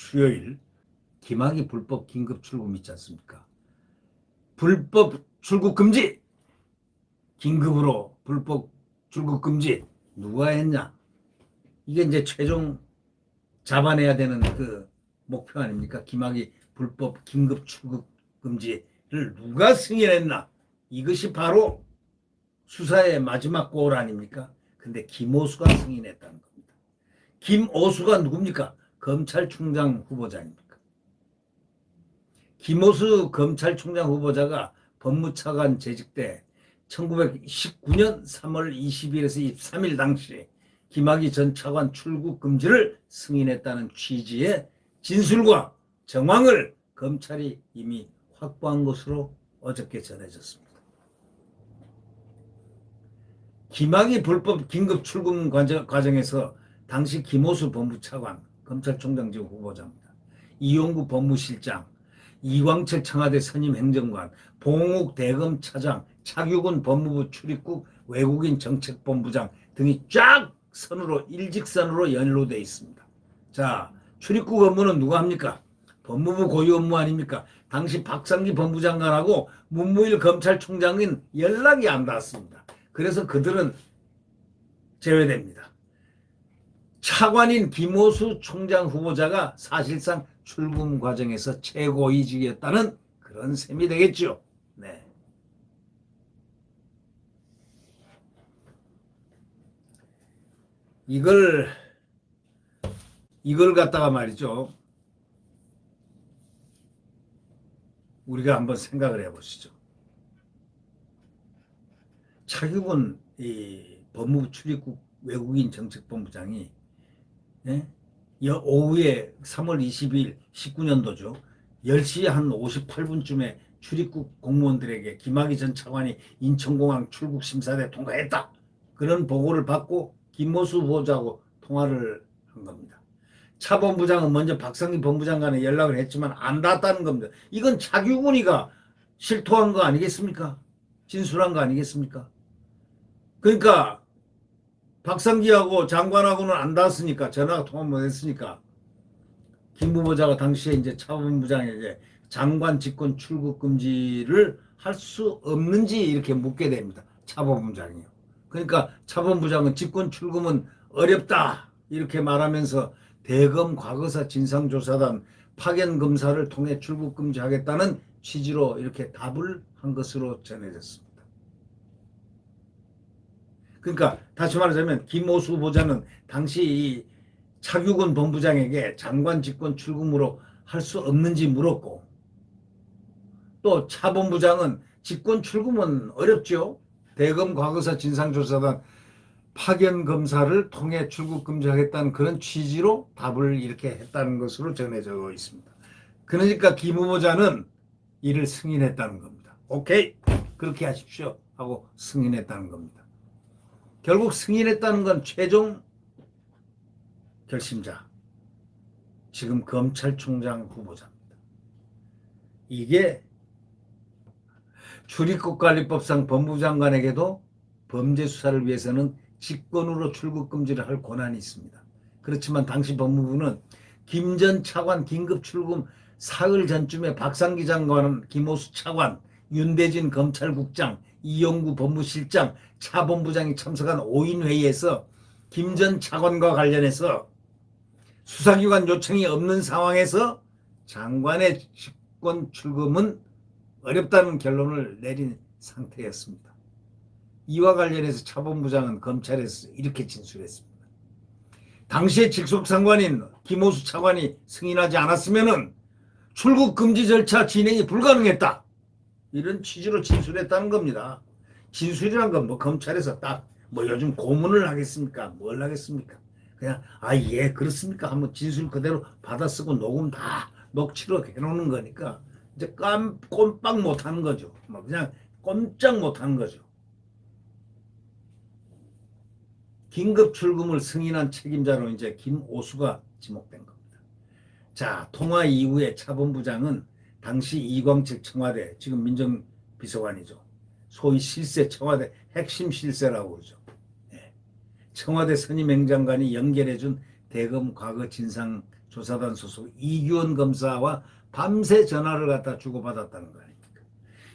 수요일 김학의 불법 긴급 출금 있지 않습니까? 불법 출국 금지! 긴급으로 불법 출국 금지! 누가 했냐? 이게 이제 최종 잡아내야 되는 그 목표 아닙니까? 김학의 불법 긴급 출국 금지를 누가 승인했나? 이것이 바로 수사의 마지막 골 아닙니까? 근데 김오수가 승인했다는 겁니다. 김오수가 누굽니까? 검찰총장 후보자입니까? 김오수 검찰총장 후보자가 법무차관 재직 때 1919년 3월 20일에서 23일 당시 김학의 전 차관 출국 금지를 승인했다는 취지의 진술과 정황을 검찰이 이미 확보한 것으로 어저께 전해졌습니다. 김학의 불법 긴급 출금 과정에서 당시 김오수 법무차관, 검찰총장 지금 후보자입니다. 이용구 법무실장, 이광철 청와대 선임 행정관, 봉욱 대검 차장, 차규근 법무부 출입국 외국인 정책본부장 등이 쫙 선으로 일직선으로 연루되어 있습니다. 자, 출입국 업무는 누가 합니까? 법무부 고유 업무 아닙니까? 당시 박상기 법무장관하고 문무일 검찰총장은 연락이 안 닿았습니다. 그래서 그들은 제외됩니다. 차관인 김오수 총장 후보자가 사실상 출금 과정에서 최고위직이었다는 그런 셈이 되겠죠. 네. 이걸 갖다가 말이죠. 우리가 한번 생각을 해보시죠. 차규근 법무부 출입국 외국인 정책본부장이 오후에 3월 20일 19년도죠. 10시 한 58분쯤에 출입국 공무원들에게 김학의 전 차관이 인천공항 출국 심사대 통과했다. 그런 보고를 받고 김오수 후보자하고 통화를 한 겁니다. 차 본부장은 먼저 박상기 본부장관에 연락을 했지만 안 닿았다는 겁니다. 이건 차규근이가 실토한 거 아니겠습니까? 진술한 거 아니겠습니까? 그러니까 박상기하고 장관하고는 안 닿았으니까 전화가 통화 못했으니까 김 후보자가 당시에 이제 차 본부장에게 장관 직권 출국 금지를 할 수 없는지 이렇게 묻게 됩니다. 차 본부장이요. 그러니까 차 본부장은 직권 출금은 어렵다 이렇게 말하면서 대검 과거사 진상조사단 파견 검사를 통해 출국 금지하겠다는 취지로 이렇게 답을 한 것으로 전해졌습니다. 그러니까 다시 말하자면 김오수 후보자는 당시 이 차규근 본부장에게 장관 직권 출금으로 할 수 없는지 물었고 또 차 본부장은 직권 출금은 어렵죠. 대검 과거사 진상조사단 파견 검사를 통해 출국 금지하겠다는 그런 취지로 답을 이렇게 했다는 것으로 전해져 있습니다. 그러니까 김 후보자는 이를 승인했다는 겁니다. 오케이, 그렇게 하십시오 하고 승인했다는 겁니다. 결국 승인했다는 건 최종 결심자, 지금 검찰총장 후보자입니다. 이게 출입국관리법상 법무부 장관에게도 범죄 수사를 위해서는 직권으로 출국 금지를 할 권한이 있습니다. 그렇지만 당시 법무부는 김 전 차관 긴급 출금 사흘 전쯤에 박상기 장관, 김오수 차관, 윤대진 검찰국장, 이용구 법무실장, 차 본부장이 참석한 5인 회의에서 김 전 차관과 관련해서 수사기관 요청이 없는 상황에서 장관의 직권 출금은 어렵다는 결론을 내린 상태였습니다. 이와 관련해서 차 본부장은 검찰에서 이렇게 진술했습니다. 당시에 직속상관인 김오수 차관이 승인하지 않았으면 출국 금지 절차 진행이 불가능했다. 이런 취지로 진술했다는 겁니다. 진술이란 건 뭐 검찰에서 딱 뭐 요즘 고문을 하겠습니까? 뭘 하겠습니까? 그냥 예 그렇습니까? 한번 진술 그대로 받아쓰고 녹음 다 녹취로 해놓는 거니까 이제 꼼빡 못하는 거죠. 뭐 그냥 꼼짝 못하는 거죠. 긴급 출금을 승인한 책임자로 이제 김오수가 지목된 겁니다. 자, 통화 이후에 차 본부장은 당시 이광철 청와대, 지금 민정비서관이죠. 소위 실세, 청와대 핵심 실세라고 그러죠. 청와대 선임 행정관이 연결해준 대검 과거 진상조사단 소속 이규원 검사와 밤새 전화를 갖다 주고받았다는 거 아닙니까?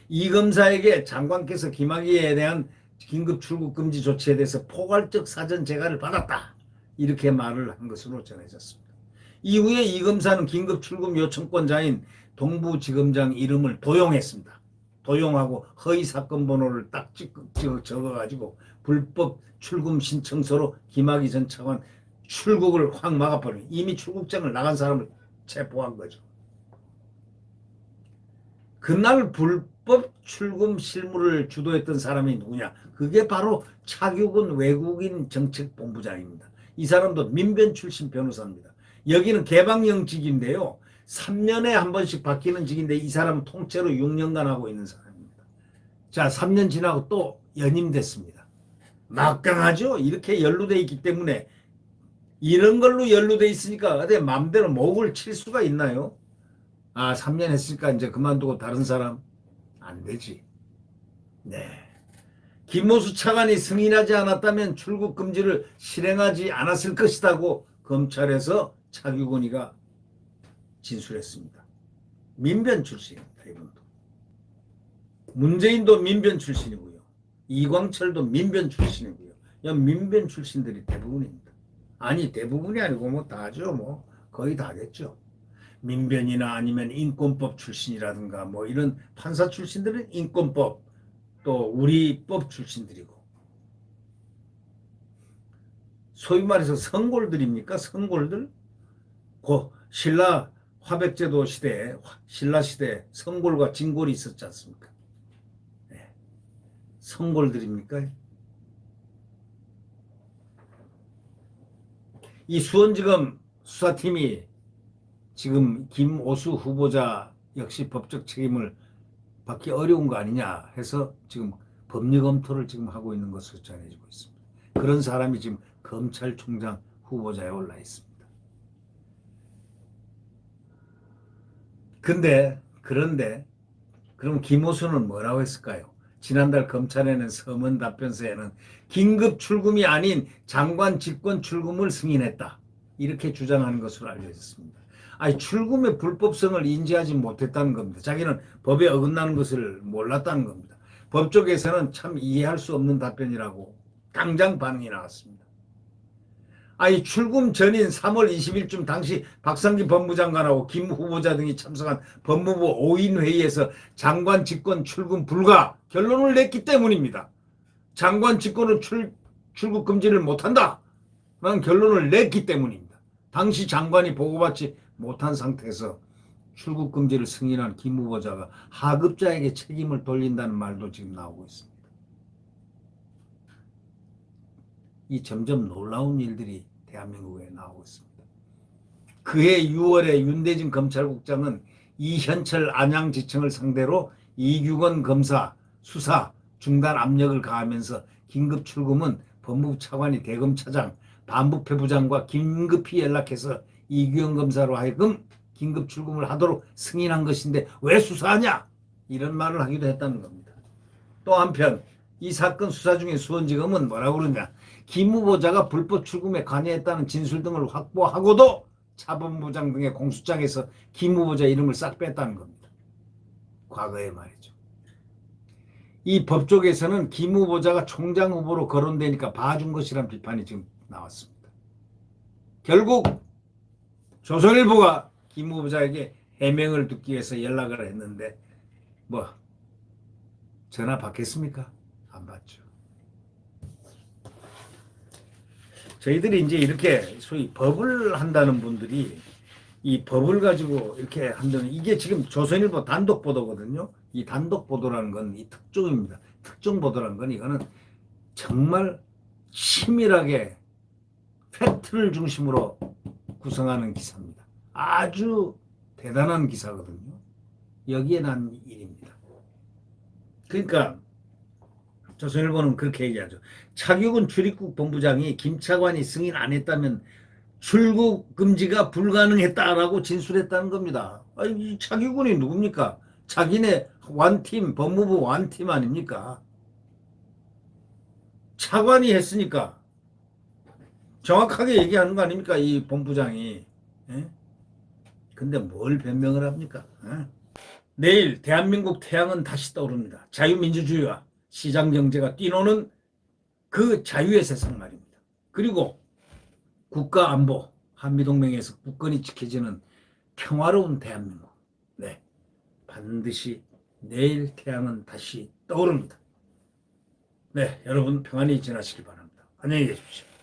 이 검사에게 장관께서 김학의에 대한 긴급 출국 금지 조치에 대해서 포괄적 사전 재가를 받았다. 이렇게 말을 한 것으로 전해졌습니다. 이후에 이 검사는 긴급 출국 요청권자인 동부지검장 이름을 도용했습니다. 도용하고 허위 사건 번호를 딱 적어가지고 불법 출금 신청서로 김학의 전 차관 출국을 확 막아버리고 이미 출국장을 나간 사람을 체포한 거죠. 그날 불법 출금 실무를 주도했던 사람이 누구냐? 그게 바로 차규근 외국인 정책본부장입니다. 이 사람도 민변 출신 변호사입니다. 여기는 개방형직인데요. 3년에 한 번씩 바뀌는 직인데 이 사람은 통째로 6년간 하고 있는 사람입니다. 자, 3년 지나고 또 연임됐습니다. 막강하죠? 이렇게 연루돼 있기 때문에 이런 걸로 연루돼 있으니까 어디 마음대로 목을 칠 수가 있나요? 아, 3년 했으니까 이제 그만두고 다른 사람 안 되지. 네. 김호수 차관이 승인하지 않았다면 출국 금지를 실행하지 않았을 것이라고 검찰에서 차규근이가 진술했습니다. 민변 출신입니다. 이분도. 문재인도 민변 출신이고요. 이광철도 민변 출신이고요. 민변 출신들이 대부분입니다. 아니 대부분이 아니고 뭐 다죠. 뭐 거의 다겠죠. 민변이나 아니면 인권법 출신이라든가 뭐 이런 판사 출신들은 인권법 또 우리 법 출신들이고 소위 말해서 성골들입니까? 성골들? 신라 화백제도 시대에 신라 시대에 성골과 진골이 있었지 않습니까? 네. 성골들입니까? 이 수원지검 수사팀이 지금 김오수 후보자 역시 법적 책임을 받기 어려운 거 아니냐 해서 지금 법리 검토를 지금 하고 있는 것으로 전해지고 있습니다. 그런 사람이 지금 검찰총장 후보자에 올라 있습니다. 그런데 그럼 김오수는 뭐라고 했을까요? 지난달 검찰에는 서면 답변서에는 긴급 출금이 아닌 장관 직권 출금을 승인했다. 이렇게 주장하는 것으로 알려졌습니다. 아니 출금의 불법성을 인지하지 못했다는 겁니다. 자기는 법에 어긋나는 것을 몰랐다는 겁니다. 법조계에서는 참 이해할 수 없는 답변이라고 당장 반응이 나왔습니다. 아니 출금 전인 3월 20일쯤 당시 박상기 법무장관하고 김 후보자 등이 참석한 법무부 5인 회의에서 장관 직권 출금 불가 결론을 냈기 때문입니다. 장관 직권은 출국 금지를 못한다 라는 결론을 냈기 때문입니다. 당시 장관이 보고받지 못한 상태에서 출국 금지를 승인한 김 후보자가 하급자에게 책임을 돌린다는 말도 지금 나오고 있습니다. 이 점점 놀라운 일들이 대한민국에 나오고 있습니다. 그해 6월에 윤대진 검찰국장은 이현철 안양지청을 상대로 이규건 검사 수사 중단 압력을 가하면서 긴급 출금은 법무부 차관이 대검 차장 반부패 부장과 긴급히 연락해서 이규현 검사로 하여금 긴급 출금을 하도록 승인한 것인데 왜 수사하냐? 이런 말을 하기도 했다는 겁니다. 또 한편 이 사건 수사 중에 수원지검은 뭐라고 그러냐? 김 후보자가 불법 출금에 관여했다는 진술 등을 확보하고도 차법부장 등의 공소장에서 김 후보자 이름을 싹 뺐다는 겁니다. 과거에 말이죠. 이 법조계에서는 김 후보자가 총장 후보로 거론되니까 봐준 것이란 비판이 지금 나왔습니다. 결국 조선일보가 김 후보자에게 해명을 듣기 위해서 연락을 했는데 뭐 전화 받겠습니까? 안 받죠. 저희들이 이제 이렇게 소위 법을 한다는 분들이 이 법을 가지고 이렇게 한다는 이게 지금 조선일보 단독 보도거든요. 이 단독 보도라는 건 이 특종입니다. 특종 보도라는 건 이거는 정말 치밀하게 팩트를 중심으로 구성하는 기사입니다. 아주 대단한 기사거든요. 여기에 난 일입니다. 그러니까 조선일보는 그렇게 얘기하죠. 차규근 출입국 본부장이 김 차관이 승인 안 했다면 출국 금지가 불가능했다라고 진술했다는 겁니다. 아니, 차규근이 누굽니까? 자기네 완팀, 법무부 완팀 아닙니까? 차관이 했으니까 정확하게 얘기하는 거 아닙니까? 이 본부장이. 예? 근데 뭘 변명을 합니까? 예? 내일 대한민국 태양은 다시 떠오릅니다. 자유민주주의와 시장경제가 뛰노는 그 자유의 세상 말입니다. 그리고 국가안보, 한미동맹에서 국권이 지켜지는 평화로운 대한민국. 네, 반드시 내일 태양은 다시 떠오릅니다. 네, 여러분 평안히 지나시기 바랍니다. 안녕히 계십시오.